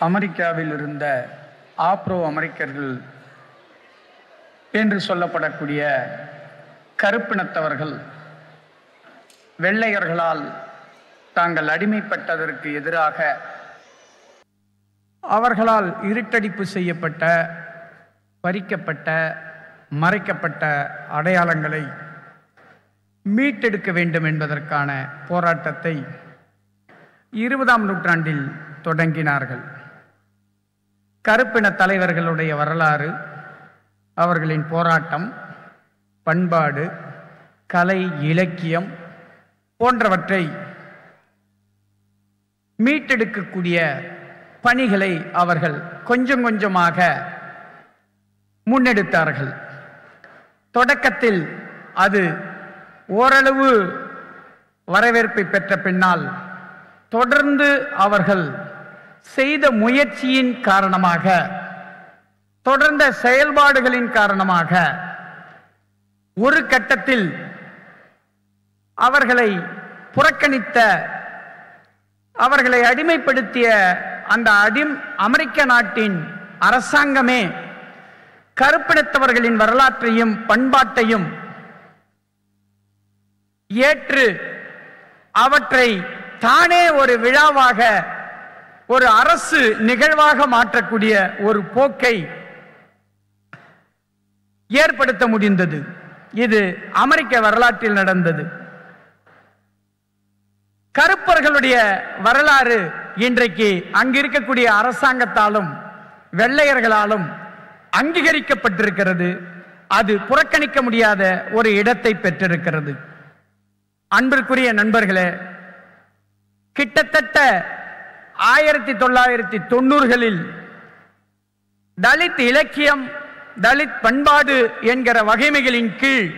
அமெரிக்காவில் இருந்த ஆப்ரோ அமெரிக்கர்கள் என்று சொல்லப்படக்கூடிய கருப்பினத்தவர்கள் வெள்ளையர்களால் தாங்கள் அடிமைப்பட்டதற்கு எதிராக அவர்களால் இருட்டடிப்பு செய்யப்பட்ட, பறிக்கப்பட்ட, மறைக்கப்பட்ட அடையாளங்களை மீட்டெடுக்க வேண்டும் என்பதற்கான போராட்டத்தை 20ஆம் நூற்றாண்டில் தொடங்கினார்கள். கருப்பின தலைவர்களுடைய வரலாறு, அவர்களின் போராட்டம், பண்பாடு, கலை, இலக்கியம் போன்றவற்றை மீட்டெடுக்கக்கூடிய பணிகளை அவர்கள் கொஞ்சம் கொஞ்சமாக முன்னெடுத்தார்கள். தொடக்கத்தில் அது ஓரளவு வரவேற்பை பெற்ற பின்னால் தொடர்ந்து அவர்கள் செய்த முயற்சியின் காரணமாக, தொடர்ந்த செயல்பாடுகளின் காரணமாக ஒரு கட்டத்தில் அவர்களை புறக்கணித்த, அவர்களை அடிமைப்படுத்திய அந்த அமெரிக்க நாட்டின் அரசாங்கமே கருப்பினத்தவர்களின் வரலாற்றையும் பண்பாட்டையும் ஏற்று அவற்றை தானே ஒரு விழாவாக, ஒரு அரசு நிகழ்வாக மாற்றக்கூடிய ஒரு போக்கை ஏற்படுத்த முடிந்தது. இது அமெரிக்க வரலாற்றில் நடந்தது. கருப்பர்களுடைய வரலாறு இன்றைக்கு அங்கிருக்கக்கூடிய அரசாங்கத்தாலும் வெள்ளையர்களாலும் அங்கீகரிக்கப்பட்டிருக்கிறது. அது புறக்கணிக்க முடியாத ஒரு இடத்தை பெற்றிருக்கிறது. அன்பிற்குரிய நண்பர்களே, கிட்டத்தட்ட 1990களில் தலித் இலக்கியம், தலித் பண்பாடு என்கிற வகைமைகளின் கீழ்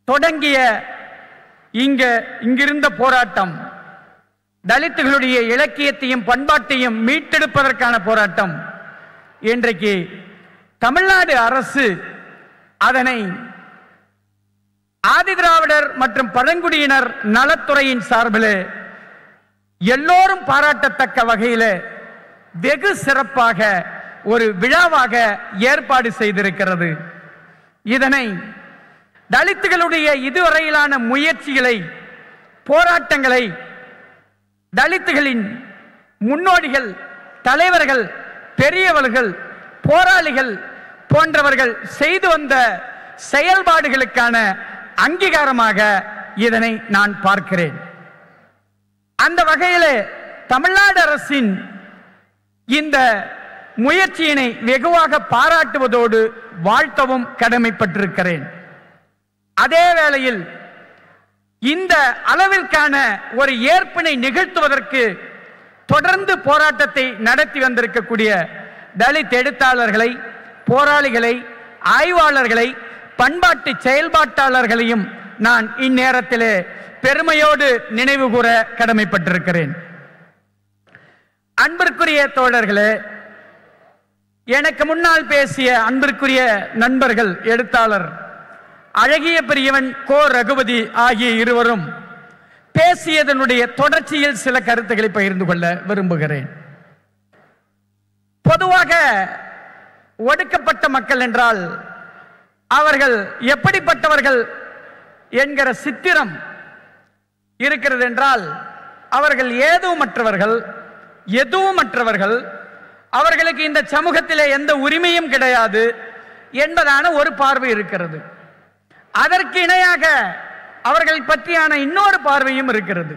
தொடங்கிய இங்கிருந்த போராட்டம், தலித்துகளுடைய இலக்கியத்தையும் பண்பாட்டையும் மீட்டெடுப்பதற்கான போராட்டம், இன்றைக்கு தமிழ்நாடு அரசு அதனை ஆதிதிராவிடர் மற்றும் பழங்குடியினர் நலத்துறையின் சார்பில் எல்லோரும் பாராட்டத்தக்க வகையில் வெகு சிறப்பாக ஒரு விழாவாக ஏற்பாடு செய்திருக்கிறது. இதனை தலித்துகளுடைய இதுவரையிலான முயற்சிகளை, போராட்டங்களை தலித்துகளின் முன்னோடிகள், தலைவர்கள், பெரியவர்கள், போராளிகள் போன்றவர்கள் செய்து வந்த செயல்பாடுகளுக்கான அங்கீகாரமாக இதனை நான் பார்க்கிறேன். அந்த வகையில் தமிழ்நாடு அரசின் இந்த முயற்சியினை வெகுவாக பாராட்டுவதோடு வாழ்த்தவும் கடமைப்பட்டிருக்கிறேன். அதே வேளையில் இந்த அளவிற்கான ஒரு ஏற்பினை நிகழ்த்துவதற்கு தொடர்ந்து போராட்டத்தை நடத்தி வந்திருக்கக்கூடிய தலித் எழுத்தாளர்களை, போராளிகளை, ஆய்வாளர்களை, பண்பாட்டு செயல்பாட்டாளர்களையும் நான் இந்நேரத்திலே பெருமையோடு நினைவு கூற கடமைப்பட்டிருக்கிறேன். அன்பிற்குரிய தோழர்களே, எனக்கு முன்னால் பேசிய அன்பிற்குரிய நண்பர்கள், எழுத்தாளர் அழகிய பெரியவன், கோ ரகுபதி ஆகிய இருவரும் பேசியதனுடைய தொடர்ச்சியில் சில கருத்துக்களை பகிர்ந்து கொள்ள விரும்புகிறேன். பொதுவாக ஒடுக்கப்பட்ட மக்கள் என்றால் அவர்கள் எப்படிப்பட்டவர்கள் என்கிற சித்திரம் இருக்கிறது என்றால், அவர்கள் எதுவுமற்றவர்கள், அவர்களுக்கு இந்த சமூகத்திலே எந்த உரிமையும் கிடையாது என்பதான ஒரு பார்வை இருக்கிறது. அதற்கு இணையாக அவர்கள் பற்றியான இன்னொரு பார்வையும் இருக்கிறது.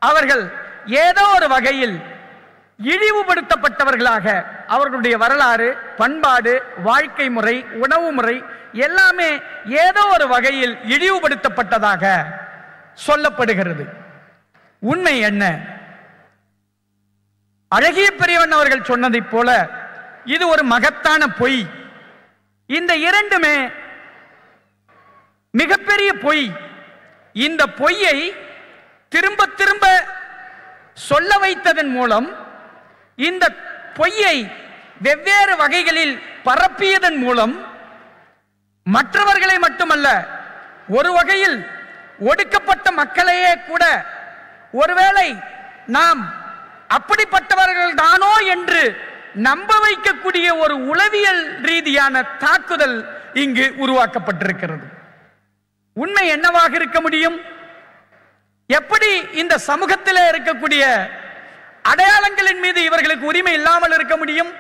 அவர்கள் ஏதோ ஒரு வகையில் இழிவுபடுத்தப்பட்டவர்களாக, அவர்களுடைய வரலாறு, பண்பாடு, வாழ்க்கை முறை, உணவு முறை எல்லாமே ஏதோ ஒரு வகையில் இழிவுபடுத்தப்பட்டதாக சொல்லப்படுகிறது. உண்மை என்ன? அழகிய பெரியவன் அவர்கள் சொன்னதைப் போல இது ஒரு மகத்தான பொய். இந்த இரண்டுமே மிகப்பெரிய பொய். இந்த பொய்யை திரும்ப திரும்ப சொல்ல வைத்ததன் மூலம், இந்த பொய்யை வெவ்வேறு வகைகளில் பரப்பியதன் மூலம் மற்றவர்களை மட்டுமல்ல, ஒரு வகையில் ஒடுக்கப்பட்ட மக்களையே கூட ஒருவேளை நாம் அப்படிப்பட்டவர்கள் தானோ என்று நம்ப வைக்கக்கூடிய ஒரு உளவியல் ரீதியான தாக்குதல் இங்கு உருவாக்கப்பட்டிருக்கிறது. உண்மை என்னவாக இருக்க முடியும்? எப்படி இந்த சமூகத்தில் இருக்கக்கூடிய அடையாளங்களின் மீது இவர்களுக்கு உரிமை இல்லாமல் இருக்க முடியும்?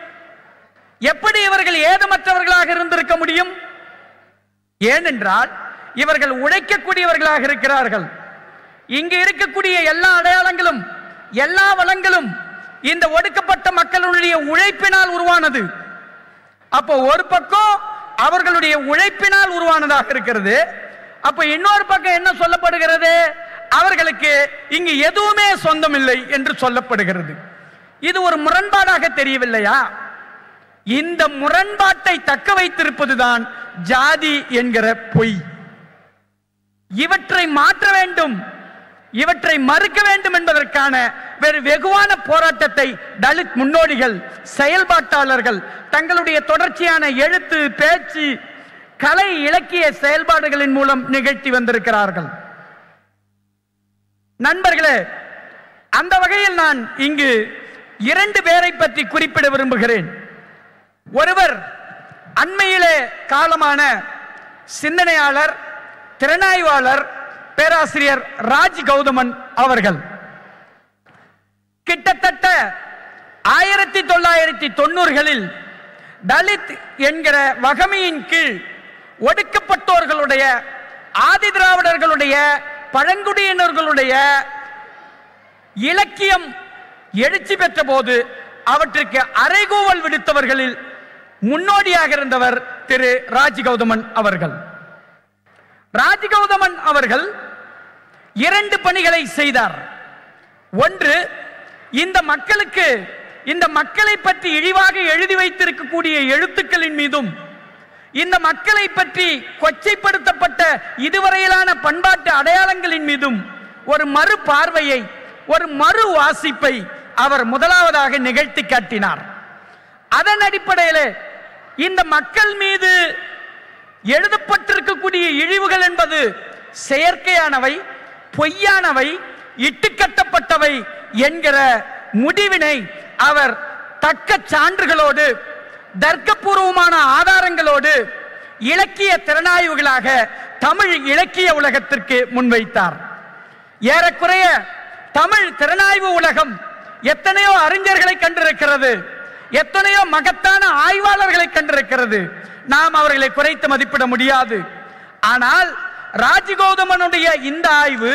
எப்படி இவர்கள் ஏதுமற்றவர்களாக இருந்திருக்க முடியும்? ஏனென்றால் இவர்கள் உழைக்கக்கூடியவர்களாக இருக்கிறார்கள். இங்கு இருக்கக்கூடிய எல்லா அடையாளங்களும் எல்லா வளங்களும் இந்த ஒடுக்கப்பட்ட மக்களுடைய உழைப்பினால் உருவானது. அப்போ ஒரு பக்கம் அவர்களுடைய உழைப்பினால் உருவானதாக இருக்கிறது. அப்ப இன்னொரு பக்கம் என்ன சொல்லப்படுகிறது? அவர்களுக்கு இங்கு எதுவுமே சொந்தம் இல்லை என்று சொல்லப்படுகிறது. இது ஒரு முரண்பாடாக தெரியவில்லையா? இந்த முரண்பாட்டை தக்க வைத்திருப்பதுதான் ஜாதி என்கிற பொய். இவற்றை மாற்ற வேண்டும், இவற்றை மறுக்க வேண்டும் என்பதற்கான வேறு வெகுவான போராட்டத்தை தலித் முன்னோடிகள், செயல்பாட்டாளர்கள் தங்களுடைய தொடர்ச்சியான எழுத்து, பேச்சு, கலை, இலக்கிய செயல்பாடுகளின் மூலம் நிகழ்த்தி வந்திருக்கிறார்கள். நண்பர்களே, அந்த வகையில் நான் இங்கு 2 பேரை பற்றி குறிப்பிட விரும்புகிறேன். ஒருவர் அண்மையிலே காலமான சிந்தனையாளர், திறனாய்வாளர் பேராசிரியர் ராஜ் கௌதமன் அவர்கள். கிட்டத்தட்ட 1990களில் தலித் என்கிற வகமையின் கீழ் ஒடுக்கப்பட்டோர்களுடைய, ஆதி திராவிடர்களுடைய, பழங்குடியினர்களுடைய இலக்கியம் எழுச்சி பெற்ற போது அவற்றுக்கு அறைகூவல் விடுத்தவர்களில் முன்னோடியாக இருந்தவர் திரு ராஜ் கௌதமன் அவர்கள். ராஜ் கௌதமன் அவர்கள் 2 பணிகளை செய்தார். ஒன்று, இந்த மக்களுக்கு, இந்த மக்களை பற்றி இழிவாக எழுதி வைத்திருக்கக்கூடிய எழுத்துக்களின் மீதும், இந்த மக்களை பற்றி கொச்சைப்படுத்தப்பட்ட இதுவரையிலான பண்பாட்டு அடையாளங்களின் மீதும் ஒரு மறு பார்வையை, ஒரு மறு வாசிப்பை அவர் முதலாவதாக நிகழ்த்தி காட்டினார். அதன் அடிப்படையில் இந்த மக்கள் மீது எழுதப்பட்டிருக்கக்கூடிய இழிவுகள் என்பது செயற்கையானவை, பொய்யானவை, இட்டுக்கட்டப்பட்டவை என்கிற முடிவினை அவர் தக்க சான்றுகளோடு, தர்க்கபூர்வமான ஆதாரங்களோடு இலக்கிய திறனாய்வுகளாக தமிழ் இலக்கிய உலகத்திற்கு முன்வைத்தார். ஏறக்குறைய தமிழ் திறனாய்வு உலகம் எத்தனையோ அறிஞர்களை கண்டிருக்கிறது, எத்தனையோ மகத்தான ஆய்வாளர்களை கண்டிருக்கிறது. நாம் அவர்களை குறைத்து மதிப்பிட முடியாது. ஆனால் ராஜ் கௌதமனுடைய இந்த ஆய்வு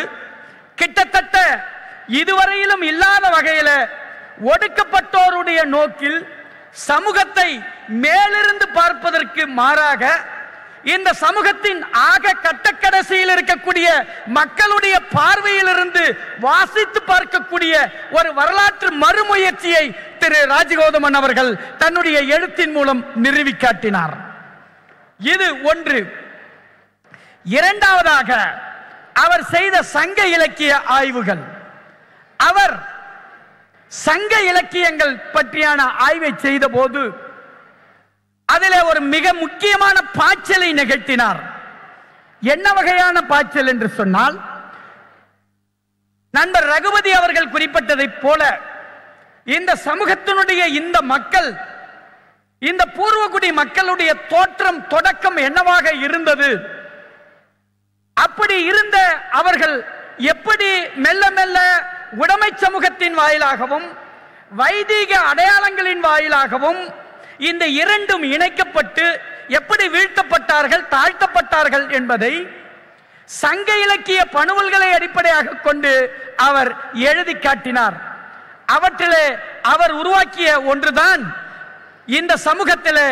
கிட்டத்தட்ட இதுவரையிலும் இல்லாத வகையில் ஒடுக்கப்பட்டோருடைய நோக்கில் சமூகத்தை மேலிருந்து பார்ப்பதற்கு மாறாக இந்த சமூகத்தின் ஆக கட்டக்கடைசியில் இருக்கக்கூடிய மக்களுடைய பார்வையிலிருந்து வாசித்து பார்க்கக்கூடிய ஒரு வரலாற்று மறுமுயற்சியை திரு ராஜ் கௌதமன் அவர்கள் தன்னுடைய எழுத்தின் மூலம் நிறுவி காட்டினார். இது ஒன்று. இரண்டாவதாக அவர் செய்த சங்க இலக்கிய ஆய்வுகள். அவர் சங்க இலக்கியங்கள் பற்றியான ஆய்வை செய்த போது அதிலே ஒரு மிக முக்கியமான பாய்ச்சலை நிகழ்த்தினார். என்ன வகையான பாய்ச்சல் என்று சொன்னால், நண்பர் ரகுபதி அவர்கள் குறிப்பிட்டதைப் போல இந்த சமூகத்தினுடைய இந்த மக்கள், இந்த பூர்வகுடி மக்களுடைய தோற்றம், தொடக்கம் என்னவாக இருந்தது, அப்படி இருந்த அவர்கள் எப்படி மெல்ல மெல்ல உடைமை சமூகத்தின் வாயிலாகவும் வைதீக அடையாளங்களின் வாயிலாகவும் இந்த இரண்டும் இணைக்கப்பட்டு எப்படி வீழ்த்தப்பட்டார்கள், தாழ்த்தப்பட்டார்கள் என்பதை சங்க இலக்கிய பணுவல்களை அடிப்படையாக கொண்டு அவர் எழுதி காட்டினார். அவற்றிலே அவர் உருவாக்கிய ஒன்றுதான் இந்த சமூகத்திலே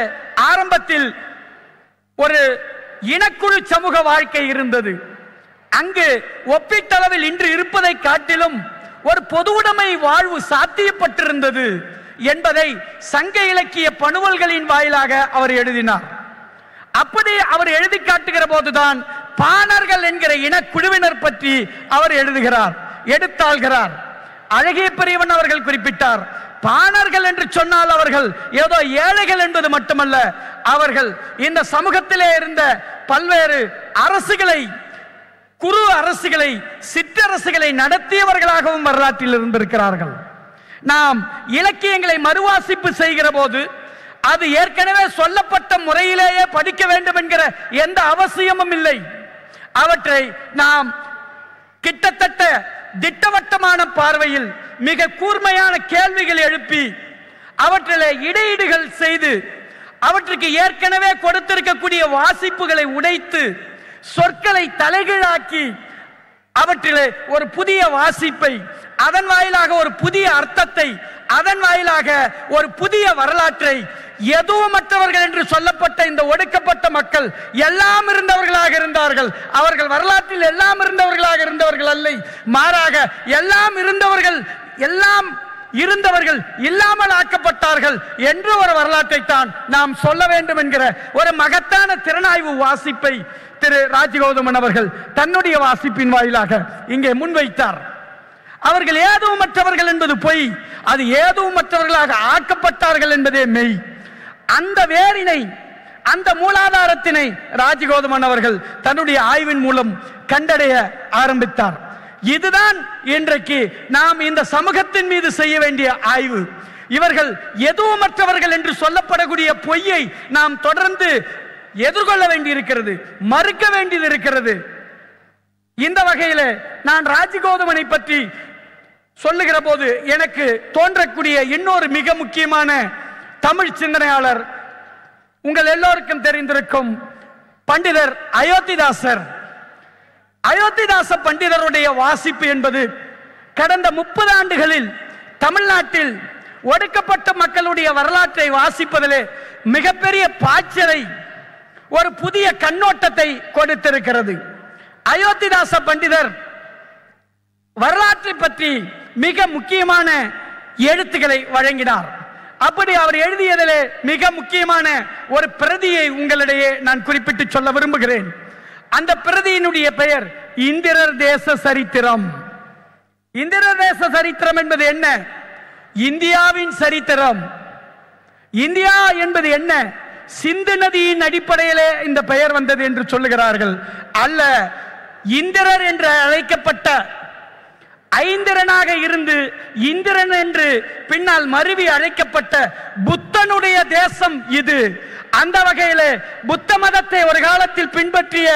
ஆரம்பத்தில் ஒரு இனக்குழு சமூக வாழ்க்கை இருந்தது. அங்கு ஒப்பீட்டளவில் இன்று இருப்பதை காட்டிலும் ஒரு பொதுவுடைமை வாழ்வு சாத்தியப்பட்டிருந்தது என்பதை சங்க இலக்கிய பணுவல்களின் வாயிலாக அவர் எழுதினார். அப்படி அவர் எழுதி காட்டுகிற போதுதான் பாணர்கள் என்கிற இனக்குழுவினர் பற்றி அவர் எழுதுகிறார், எடுத்தாள்கிறார். அழகிய பெரியவன் அவர்கள் குறிப்பிட்டார், பாணர்கள் என்று சொன்னால் அவர்கள் ஏதோ ஏழைகள் என்பது மட்டுமல்ல, அவர்கள் இந்த சமூகத்திலே இருந்த பல்வேறு அரசுகளை, குறு அரசுகளை, சிற்றரசுகளை நடத்தியவர்களாகவும் வரலாற்றில் இருந்திருக்கிறார்கள். நாம் இலக்கியங்களை மறுவாசிப்பு செய்கிற போது அது ஏற்கனவே சொல்லப்பட்ட முறையிலேயே படிக்க வேண்டும் என்கிற எந்த அவசியமும் இல்லை. அவற்றை நாம் கிட்டத்தட்ட திட்டவட்டமான பார்வையில் மிக கூர்மையான கேள்விகள் எழுப்பி அவற்றிலே இடையீடுகள் செய்து அவற்றுக்கு ஏற்கனவே கொடுத்திருக்கக்கூடிய வாசிப்புகளை உடைத்து சொற்களை தலைகீழாக்கி அவற்றிலே ஒரு புதிய வாசிப்பை, அதன் வாயிலாக ஒரு புதிய அர்த்தத்தை, அதன் வாயிலாக ஒரு புதிய வரலாற்றை, எதுவுமற்றவர்கள் என்று சொல்லப்பட்ட இந்த ஒடுக்கப்பட்ட மக்கள் எல்லாம் இருந்தவர்களாக இருந்தார்கள். அவர்கள் வரலாற்றில் எல்லாம் இருந்தவர்களாக இருந்தவர்கள் அல்ல, மாறாக எல்லாம் இருந்தவர்கள் இல்லாமல் ஆக்கப்பட்டார்கள் என்று ஒரு வரலாற்றை தான் நாம் சொல்ல வேண்டும் என்கிற ஒரு மகத்தான திறனாய்வு வாசிப்பை திரு ராஜகௌதமன் அவர்கள் தன்னுடைய வாசிப்பின் வாயிலாக இங்கே முன்வைத்தார். அவர்கள் ஏதுமற்றவர்கள் என்பது பொய், அது ஏதுமற்றவர்களாக ஆக்கப்பட்டார்கள் என்பதே மெய். அந்த வேரினை, அந்த மூலாதாரத்தினை ராஜகௌதமன் அவர்கள் தன்னுடைய ஆய்வின் மூலம் கண்டடைய ஆரம்பித்தார். இதுதான் இன்றைக்கு நாம் இந்த சமூகத்தின் மீது செய்ய வேண்டிய ஆய்வு. இவர்கள் எதுவுமற்றவர்கள் என்று சொல்லப்படக்கூடிய பொய்யை நாம் தொடர்ந்து எதிர்கொள்ள வேண்டியிருக்கிறது, மறுக்க வேண்டியது இருக்கிறது. இந்த வகையில் நான் ராஜகௌதமனை பற்றி சொல்லுகிற போது எனக்கு தோன்றக்கூடிய இன்னொரு மிக முக்கியமான தமிழ் சிந்தனையாளர் உங்கள் எல்லோருக்கும் தெரிந்திருக்கும் பண்டிதர் அயோத்திதாசர். அயோத்திதாச பண்டிதருடைய வாசிப்பு என்பது கடந்த 30 ஆண்டுகளில் தமிழ்நாட்டில் ஒடுக்கப்பட்ட மக்களுடைய வரலாற்றை வாசிப்பதிலே மிகப்பெரிய பாய்ச்சலை, ஒரு புதிய கண்ணோட்டத்தை கொடுத்திருக்கிறது. அயோத்திதாச பண்டிதர் வரலாற்றை பற்றி மிக முக்கியமான எழுத்துக்களை வழங்கினார். அப்படி அவர் எழுதியதிலே மிக முக்கியமான ஒரு பிரதியை உங்களிடையே நான் குறிப்பிட்டு சொல்ல விரும்புகிறேன். அந்த பிரதியினுடைய பெயர் இந்திரர் தேச சரித்திரம். இந்திரர் தேச சரித்திரம் என்பது என்ன? இந்தியாவின் சரித்திரம். இந்தியா என்பது என்ன? சிந்து நதியின் அடிப்படையிலே இந்த பெயர் வந்தது என்று சொல்லுகிறார்கள். அல்ல, இந்திரர் என்று அழைக்கப்பட்ட, ஐந்திரனாக இருந்து இந்திரன் என்று பின்னால் மருவி அழைக்கப்பட்ட புத்தனுடைய தேசம் இது. அந்த வகையிலே புத்த மதத்தை ஒரு காலத்தில் பின்பற்றிய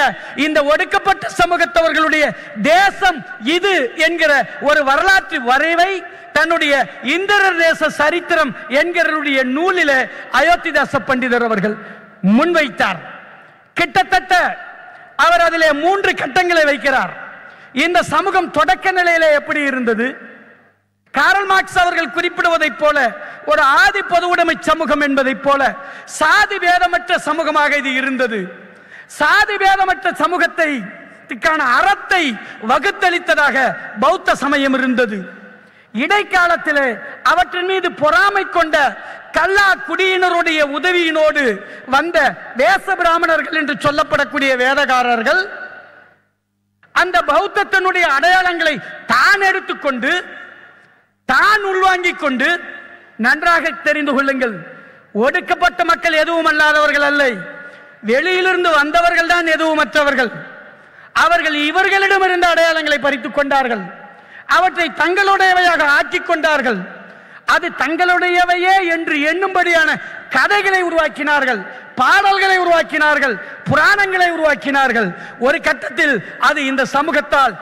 இந்த ஒடுக்கப்பட்ட சமூகத்தவர்களுடைய தேசம் இது என்கிற ஒரு வரலாற்று வரைவை தன்னுடைய இந்திரர் தேச சரித்திரம் என்கிற நூலிலே அயோத்திதாச பண்டிதர் அவர்கள் முன்வைத்தார். கிட்டத்தட்ட அவர் அதிலே 3 கட்டங்களை வைக்கிறார். இந்த சமூகம் தொடக்க நிலையிலே எப்படி இருந்தது? காரல் மார்க்ஸ் அவர்கள் குறிப்பிடுவதைப் போல ஒரு ஆதி பொதுவுடைமை சமூகம் என்பதைப் போல சாதி பேதமற்ற சமூகமாக இது இருந்தது. சாதி பேதமற்ற சமூகத்துக்கான அறத்தை வகுத்தளித்ததாக பௌத்த சமயம் இருந்தது. இடைக்காலத்திலே அவற்றின் மீது பொறாமை கொண்ட கல்லா குடியினருடைய உதவியினோடு வந்த வேச பிராமணர்கள் என்று சொல்லப்படக்கூடிய வேதகாரர்கள் அந்த பௌத்தத்தினுடைய அடையாளங்களை தான் எடுத்துக்கொண்டு, தான் உள்வாங்கிக் கொண்டு, நன்றாக தெரிந்து கொள்ளுங்கள், ஒடுக்கப்பட்ட மக்கள் எதுவும் அல்லாதவர்கள் அல்ல, வெளியிலிருந்து வந்தவர்கள் தான் எதுவும் மற்றவர்கள். அவர்கள் இவர்களிடமிருந்து அடையாளங்களை பறித்துக் கொண்டார்கள், அவற்றை தங்களுடையவையாக ஆக்கிக் கொண்டார்கள். அது தங்களுடையவையே என்று எண்ணும்படியான கதைகளை உருவாக்கினார்கள், பாடல்களை உருவாக்கினார்கள், புராணங்களை உருவாக்கினார்கள். ஒரு கட்டத்தில் அது இந்த சமூகத்தால்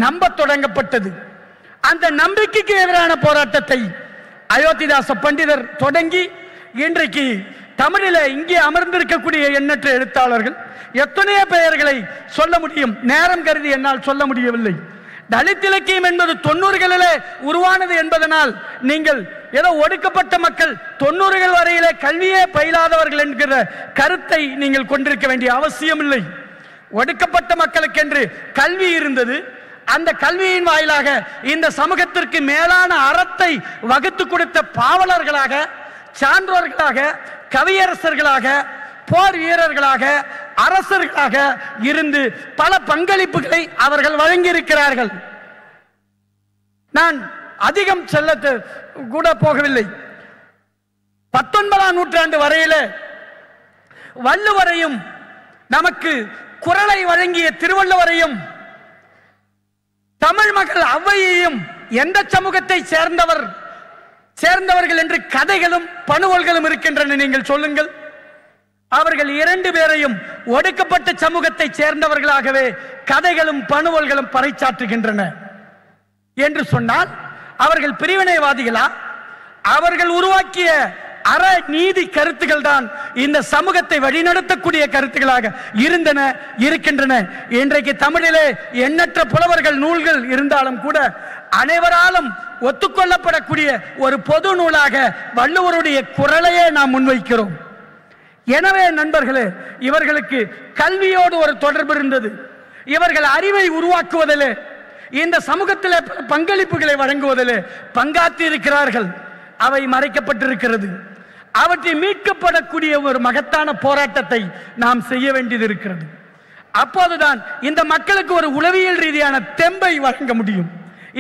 நம்ப தொடங்கப்பட்டது. அந்த நம்பிக்கைக்கு எதிரான போராட்டத்தை அயோத்திதாச பண்டிதர் தொடங்கி இன்றைக்கு தமிழில் இங்கே அமர்ந்திருக்கக்கூடிய எண்ணற்ற எழுத்தாளர்கள் எத்தனையோ பெயர்களை சொல்ல முடியும், நேரம் கருதி என்னால் சொல்ல முடியவில்லை. தலித் இலக்கியம் என்பது 90களிலே உருவானது என்பதனால் நீங்கள் ஏதோ ஒடுக்கப்பட்ட மக்கள் 90கள் வரையிலே கல்வியே பயிலாதவர்கள் என்கிற கருத்தை நீங்கள் கொண்டிருக்க வேண்டிய அவசியம் இல்லை. ஒடுக்கப்பட்ட மக்களுக்கென்று கல்வி இருந்தது. அந்த கல்வியின் வாயிலாக இந்த சமூகத்திற்கு மேலான அறத்தை வகுத்து கொடுத்த பாவலர்களாக, சான்றோர்களாக, கவியரசர்களாக, போர் வீரர்களாக, அரசர்களாக இருந்து பல பங்களிப்புகளை அவர்கள் வழங்கியிருக்கிறார்கள். நான் அதிகம் செல்ல கூட போகவில்லை. 19ஆம் நூற்றாண்டு வரையில வள்ளுவரையும் நமக்கு குறளை வழங்கிய திருவள்ளுவரையும் தமிழ் மக்கள் ஔவையையும் எந்த சமூகத்தை சேர்ந்தவர் சேர்ந்தவர்கள் என்று கதைகளும் பணுவல்களும் இருக்கின்றன. நீங்கள் சொல்லுங்கள். அவர்கள் 2 பேரையும் ஒடுக்கப்பட்ட சமூகத்தை சேர்ந்தவர்களாகவே கதைகளும் பணுவல்களும் பறைச்சாற்றுகின்றன என்று சொன்னால் அவர்கள் பிரிவினைவாதிகளா? அவர்கள் உருவாக்கிய அற நீதி கருத்துக்கள் தான் இந்த சமூகத்தை வழிநடத்தக்கூடிய கருத்துக்களாக இருக்கின்றன. இன்றைக்கு தமிழிலே எண்ணற்ற புலவர்கள் நூல்கள் இருந்தாலும் கூட அனைவராலும் ஒத்துக்கொள்ளப்படக்கூடிய ஒரு பொது நூலாக வள்ளுவருடைய குரலையே நாம் முன்வைக்கிறோம். எனவே நண்பர்களே, இவர்களுக்கு கல்வியோடு ஒரு தொடர்பு இருந்தது. இவர்கள் அறிவை உருவாக்குவதிலே, இந்த சமூகத்தில் பங்களிப்புகளை வழங்குவதிலே பங்காற்றி இருக்கிறார்கள். அவை மறைக்கப்பட்டிருக்கிறது. அவற்றை மீட்கப்படக்கூடிய ஒரு மகத்தான போராட்டத்தை நாம் செய்ய வேண்டியது இருக்கிறது. அப்போதுதான் இந்த மக்களுக்கு ஒரு உளவியல் ரீதியான தெம்பை வழங்க முடியும்.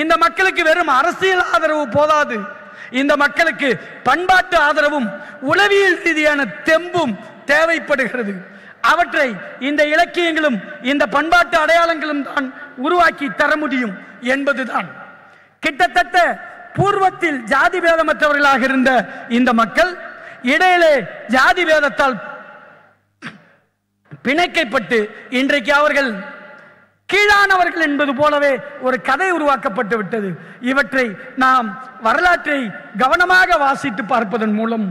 இந்த மக்களுக்கு வெறும் அரசியல் ஆதரவு போதாது. இந்த மக்களுக்கு பண்பாட்டு ஆதரவும் உளவியல் ரீதியான தெம்பும் தேவைப்படுகிறது. அவற்றை இந்த இலக்கியங்களும் இந்த பண்பாட்டு அடையாளங்களும் தான் உருவாக்கி தர முடியும் என்பதுதான். கிட்டத்தட்ட பூர்வத்தில் ஜாதி பேதமற்றவர்களாக இருந்த இந்த மக்கள் இடையிலே ஜாதி பேதத்தால் பிணைக்கப்பட்டு இன்றைக்கு அவர்கள் கீழானவர்கள் என்பது போலவே ஒரு கதை உருவாக்கப்பட்டு விட்டது. இவற்றை நாம் வரலாற்றை கவனமாக வாசித்து பார்ப்பதன் மூலம்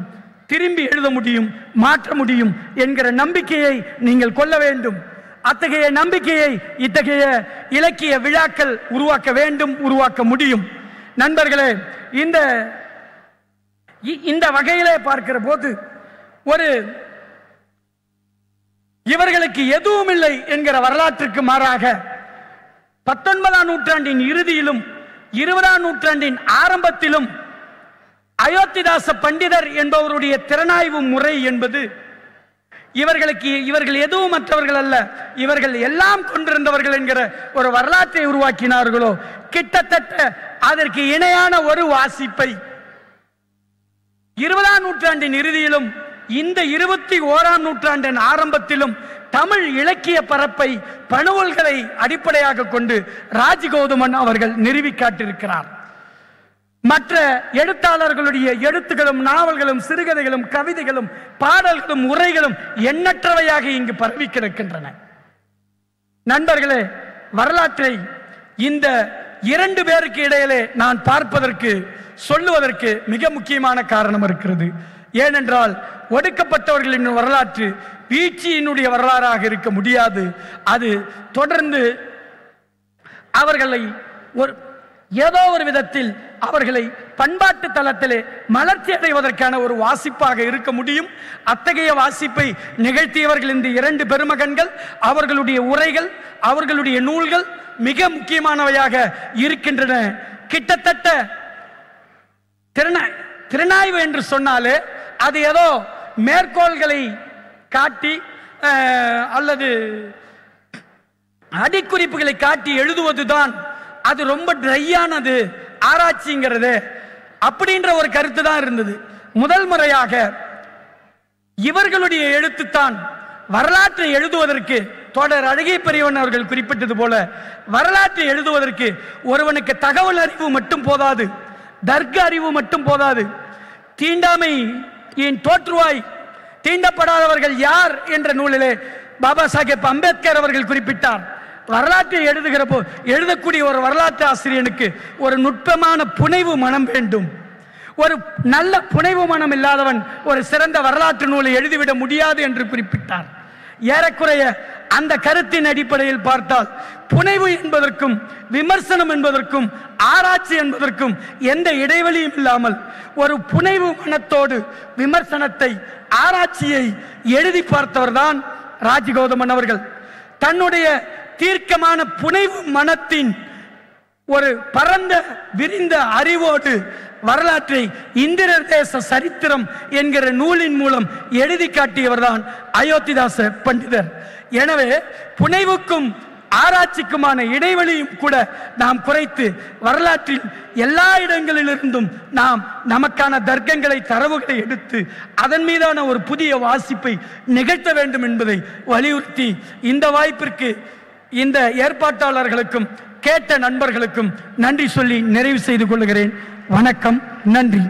திரும்பி எழுத முடியும், மாற்ற முடியும் என்கிற நம்பிக்கையை நீங்கள் கொள்ள வேண்டும். அத்தகைய நம்பிக்கையை இத்தகைய இலக்கிய விழாக்கள் உருவாக்க வேண்டும், உருவாக்க முடியும். நண்பர்களே, இந்த வகையிலே பார்க்கிற போது ஒரு இவர்களுக்கு எதுவும் இல்லை என்கிற வரலாற்றுக்கு மாறாக 19ஆம் நூற்றாண்டின் இறுதியிலும் 20ஆம் நூற்றாண்டின் ஆரம்பத்திலும் அயோத்திதாச பண்டிதர் என்பவருடைய திறனாய்வு முறை என்பது இவர்கள் எதுவும் மற்றவர்கள் அல்ல, இவர்கள் எல்லாம் கொண்டிருந்தவர்கள் என்கிற ஒரு வரலாற்றை உருவாக்கினார்களோ, கிட்டத்தட்ட அதற்கு இணையான ஒரு வாசிப்பை 20ஆம் நூற்றாண்டின் இறுதியிலும் இந்த 21ஆம் நூற்றாண்டின் ஆரம்பத்திலும் தமிழ் இலக்கிய பரப்பை பணுவல்களை அடிப்படையாக கொண்டு ராஜகௌதமன் அவர்கள் நிறுவி காட்டியிருக்கிறார். மற்ற எழுத்தாளர்களுடைய எழுத்துகளும் நாவல்களும் சிறுகதைகளும் கவிதைகளும் பாடல்களும் உரைகளும் எண்ணற்றவையாக இங்கு பரவி கிடக்கின்றன. நண்பர்களே, வரலாற்றை இந்த 2 பேருக்கு இடையிலே நான் பார்ப்பதற்கு சொல்லுவதற்கு மிக முக்கியமான காரணம் இருக்கிறது. ஏனென்றால் ஒடுக்கப்பட்டவர்களின் வரலாற்று வீழ்ச்சியினுடைய வரலாறாக இருக்க முடியாது. அது தொடர்ந்து அவர்களை ஏதோ ஒரு விதத்தில் அவர்களை பண்பாட்டு தளத்திலே மலர்ச்சி அடைவதற்கான ஒரு வாசிப்பாக இருக்க முடியும். அத்தகைய வாசிப்பை நிகழ்த்தியவர்கள் இந்த 2 பெருமகன்கள். அவர்களுடைய உரைகள், அவர்களுடைய நூல்கள் மிக முக்கியமானவையாக இருக்கின்றன. கிட்டத்தட்ட திறனாய்வு என்று சொன்னாலே அது ஏதோ மேற்கோள்களை காட்டி அல்லது அடிக்குறிப்புகளை காட்டி எழுதுவதுதான் அது ரொம்ப ட்ரையானது ஆராய்ச்சிங்கிறது அப்படின்ற ஒரு கருத்து தான் இருந்தது. முதல் முறையாக இவர்களுடைய எழுத்துத்தான் வரலாற்றை எழுதுவதற்கு, தொடர் அழகிய பெரியவன் அவர்கள் குறிப்பிட்டது போல, வரலாற்றை எழுதுவதற்கு ஒருவனுக்கு தகவல் அறிவு மட்டும் போதாது, தர்க்க அறிவு மட்டும் போதாது. தீண்டாமை என் தோற்றுவாய், தீண்டப்படாதவர்கள் யார் என்ற நூலிலே பாபா சாஹேப் அம்பேத்கர் அவர்கள் குறிப்பிட்டார். வரலாற்றை எழுதக்கூடிய ஒரு வரலாற்று ஆசிரியனுக்கு ஒரு நுட்பமான புனைவு மனம் வேண்டும். ஒரு நல்ல புனைவு மனம் இல்லாதவன் ஒரு சிறந்த வரலாற்று நூலை எழுதிவிட முடியாது என்று குறிப்பிட்டார். ஏறக்குறைய அந்த கருத்தின் அடிப்படையில் பார்த்தால் புனைவு என்பதற்கும் விமர்சனம் என்பதற்கும் ஆராய்ச்சி என்பதற்கும் எந்த இடைவெளியும் இல்லாமல் ஒரு புனைவு மனத்தோடு விமர்சனத்தை, ஆராய்ச்சியை எழுதி பார்த்தவர்தான் ராஜகௌதமன் அவர்கள். தன்னுடைய தீர்க்கமான புனைவு மனத்தின் ஒரு பரந்த விரிந்த அறிவோடு வரலாற்றை இந்திரர் தேச சரித்திரம் என்கிற நூலின் மூலம் எழுதி காட்டியவர்தான் அயோத்திதாச பண்டிதர். எனவே புனைவுக்கும் ஆராய்ச்சிக்குமான இடைவெளியும் கூட நாம் குறைத்து வரலாற்றில் எல்லா இடங்களிலிருந்தும் நாம் நமக்கான தர்க்கங்களை, தரவுகளை எடுத்து அதன் மீதான ஒரு புதிய வாசிப்பை நிகழ்த்த வேண்டும் என்பதை வலியுறுத்தி இந்த வாய்ப்பிற்கு இந்த ஏற்பாட்டாளர்களுக்கும் கேட்ட நண்பர்களுக்கும் நன்றி சொல்லி நிறைவு செய்து கொள்கிறேன். வணக்கம், நன்றி.